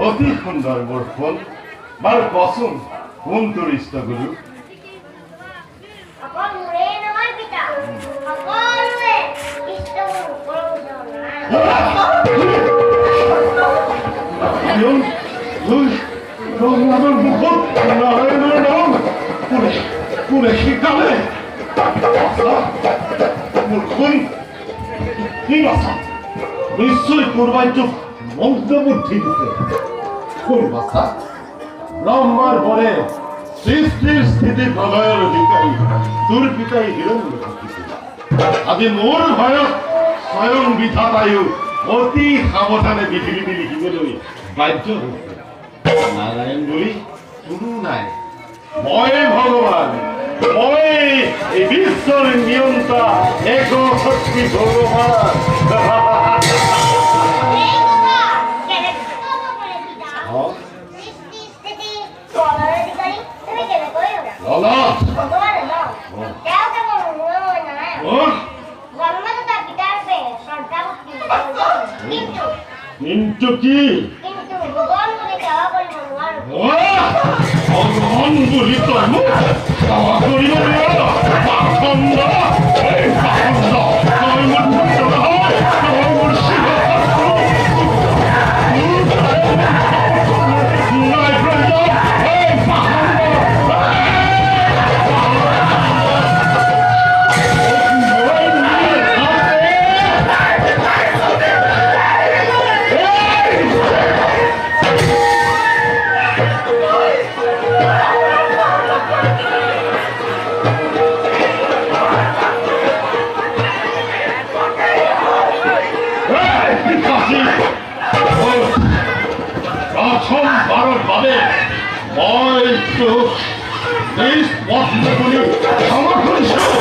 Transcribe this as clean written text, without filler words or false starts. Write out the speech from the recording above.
অতি সুন্দর মোর ফোন মার কসম ফোন তোর ইচ্ছা গুরু নিশ্চয় করবার চোখ মন্তব্য ঠিক ব্রহ্মার পরে সৃষ্টির স্থিতি প্রলয়ের অধিকারী তোর পিতাই হিরণ্য আজ মোর ভয়ত স্বয়ং বিধাতায়ু অতি সাবধানে পৃথিবীতে লিখিবলৈ বাধ্য হৈছে নারায়ণ বলি কোনো নাই মই ভগবান মই এই বিশ্বৰ নিয়ন্তা এক শক্তি ভগবান কিন্তু কি ভগবান বলি তই মোক সেৱা কৰিব মই তো এই পথ সমৰ্থন